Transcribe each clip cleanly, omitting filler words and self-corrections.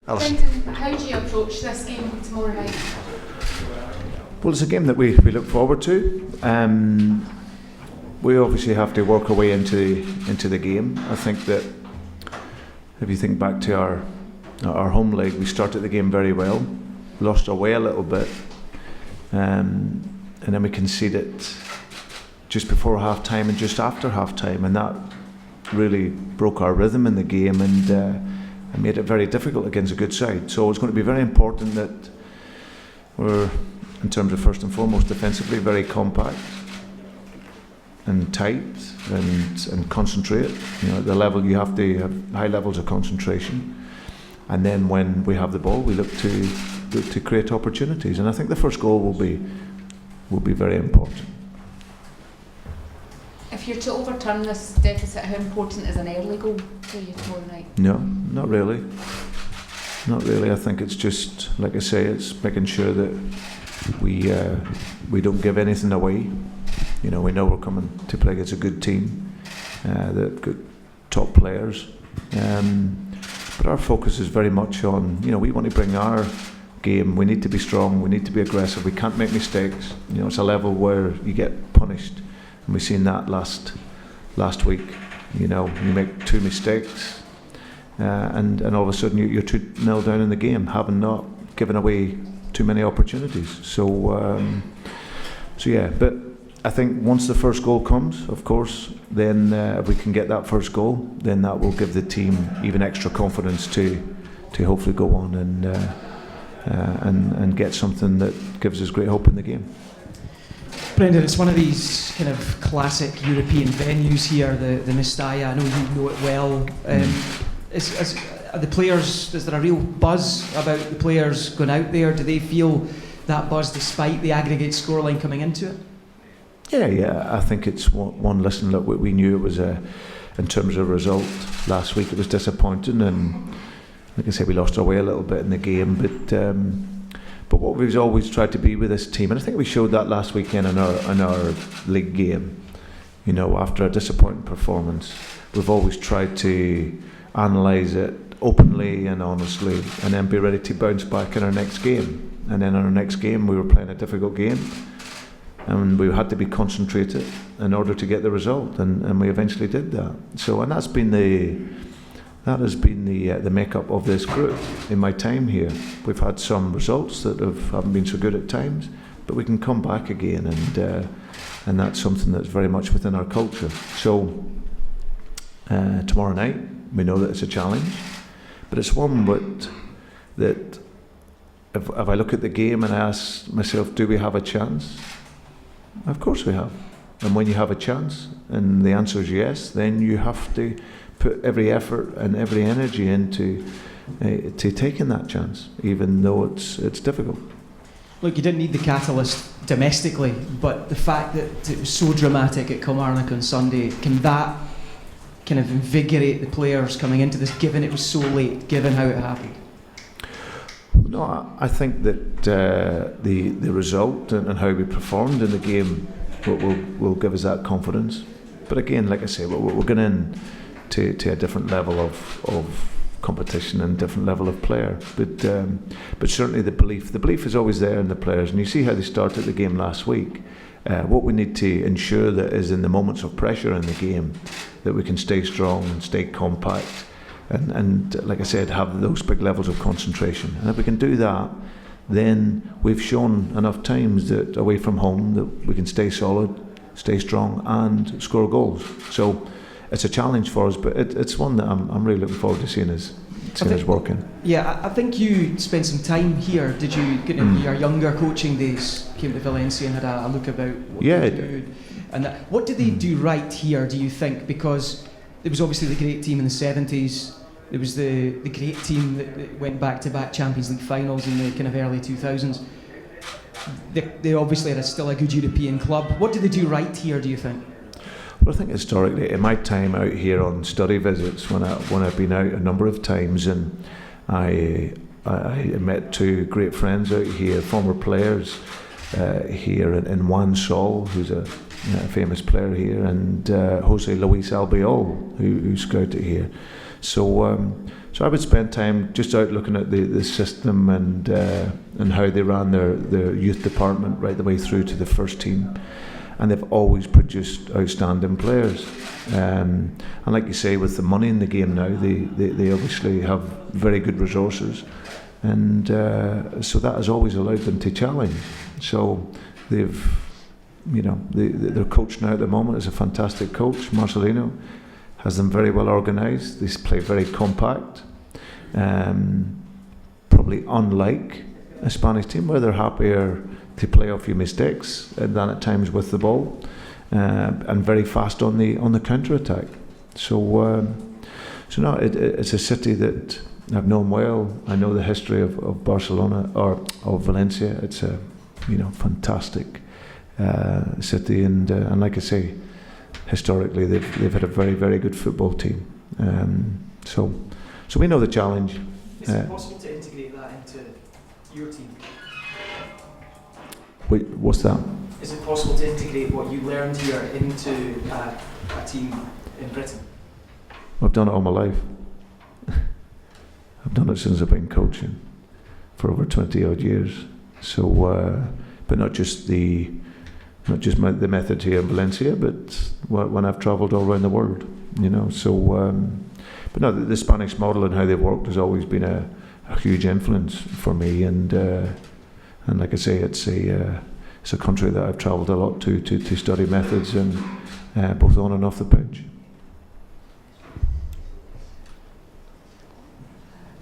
Alison. Brendan, how do you approach this game tomorrow night? Well, it's a game that we look forward to. We obviously have to work our way into the game. I think that if you think back to our home leg, we started the game very well, lost our way a little bit, and then we conceded just before half time and just after half time, and that really broke our rhythm in the game and made it very difficult against a good side. So it's going to be very important that we're, in terms of first and foremost defensively, very compact and tight and concentrate. You know, at the level you have to have high levels of concentration, and then when we have the ball, we look to create opportunities. And I think the first goal will be very important. If you're to overturn this deficit, how important is an early goal for you tomorrow night? No, not really. Not really. I think it's just, like I say, it's making sure that we don't give anything away. You know, we know we're coming to play against a good team, that good top players. But our focus is very much on, you know, we want to bring our game. We need to be strong. We need to be aggressive. We can't make mistakes. You know, it's a level where you get punished. And we've seen that last week. You know, you make two mistakes, and all of a sudden you're 2-0 down in the game, having not given away too many opportunities. So yeah. But I think once the first goal comes, of course, then if we can get that first goal, then that will give the team even extra confidence to hopefully go on and get something that gives us great hope in the game. Brendan, it's one of these kind of classic European venues here, the Mestalla. I know you know it well. Are the players, is there a real buzz about the players going out there? Do they feel that buzz despite the aggregate scoreline coming into it? Yeah. I think it's one listen. Look, we knew it was in terms of result last week, it was disappointing, and like I said, we lost our way a little bit in the game. But what we've always tried to be with this team, and I think we showed that last weekend in our league game. You know, after a disappointing performance, we've always tried to analyse it openly and honestly, and then be ready to bounce back in our next game. And then in our next game, we were playing a difficult game, and we had to be concentrated in order to get the result, and we eventually did that. So, and that has been the makeup of this group in my time here. We've had some results that haven't been so good at times, but we can come back again, and that's something that's very much within our culture. So tomorrow night, we know that it's a challenge, but it's one that if I look at the game and ask myself, do we have a chance? Of course we have. And when you have a chance, and the answer is yes, then you have to put every effort and every energy into to taking that chance, even though it's difficult. Look, you didn't need the catalyst domestically, but the fact that it was so dramatic at Kilmarnock on Sunday, can that kind of invigorate the players coming into this, given it was so late, given how it happened? No, I think that the result and how we performed in the game will give us that confidence. But again, like I say, we're going in to a different level of competition and different level of player. But certainly the belief is always there in the players. And you see how they started the game last week. What we need to ensure that is in the moments of pressure in the game, that we can stay strong and stay compact. And like I said, have those big levels of concentration. And if we can do that, then we've shown enough times that away from home that we can stay solid, stay strong, and score goals. So it's a challenge for us, but it's one that I'm really looking forward to seeing us working. Yeah, I think you spent some time here. Did you get into your younger coaching days? Came to Valencia and had a look about what they do. And what did they do right here, do you think? Because there was obviously the great team in the 70s. There was the great team that went back-to-back Champions League finals in the kind of early 2000s. They obviously had still a good European club. What did they do right here, do you think? Well, I think historically, in my time out here on study visits, when I've been out a number of times, and I met two great friends out here, former players here, in Juan Sol, who's a a famous player here, and Jose Luis Albiol, who scouted here. So so I would spend time just out looking at the system and how they ran their youth department right the way through to the first team. And they've always produced outstanding players. And like you say, with the money in the game now, they obviously have very good resources. And so that has always allowed them to challenge. So they've, their coach now at the moment is a fantastic coach, Marcelino, has them very well organised. They play very compact, probably unlike a Spanish team where they're happier to play off your mistakes than at times with the ball, and very fast on the counter attack. So no, it's a city that I've known well. I know the history of Barcelona or of Valencia. It's a fantastic city, and like I say, historically they've had a very, very good football team. So we know the challenge. Is it possible to integrate that into your team? Wait, what's that? Is it possible to integrate what you learned here into a team in Britain? I've done it all my life. I've done it since I've been coaching for over 20 odd years. So, but not just the method here in Valencia, but when I've travelled all around the world, So, but no, the Spanish model and how they've worked has always been a huge influence for me, and like I say, it's a country that I've travelled a lot to study methods, and both on and off the pitch.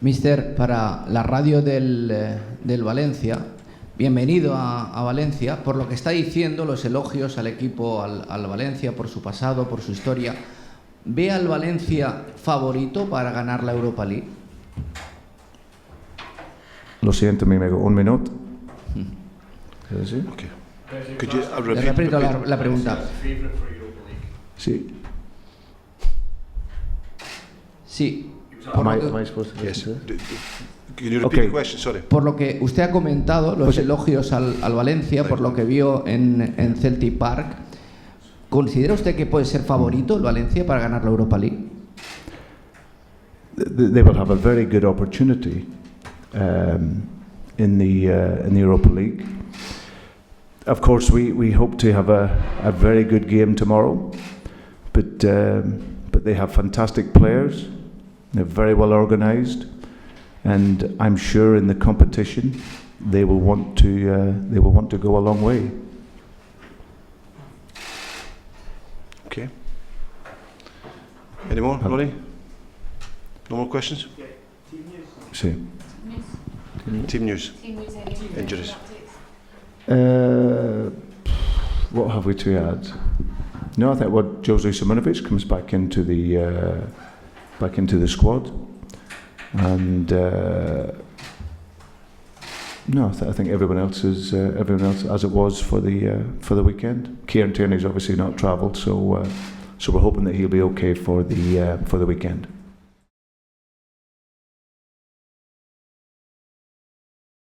Mister, para la radio del Valencia, bienvenido a Valencia. Por lo que está diciendo, los elogios al equipo, al Valencia, por su pasado, por su historia, ¿ve al Valencia favorito para ganar la Europa League? Lo siento, mi amigo, un minuto. Okay. Could you Le repito la pregunta. Sí. Sí. Am I supposed to Yes. listen to it? Can you repeat Okay. the question? Sorry. Por lo que usted ha comentado, los elogios al Valencia, por lo que vio en Celtic Park, ¿considera usted que puede ser favorito el Valencia para ganar la Europa League? They will have a very good opportunity in the Europa League. Of course, we hope to have a very good game tomorrow, but they have fantastic players. They're very well organised, and I'm sure in the competition they will want to go a long way. Okay. Any more, Ronnie? No more questions? Sí. Team news. Injuries. What have we to add? No, I think Jose Simonovic comes back into the squad, and no, I think everyone else as it was for the weekend. Kieran Tierney's obviously not travelled, so we're hoping that he'll be okay for the weekend.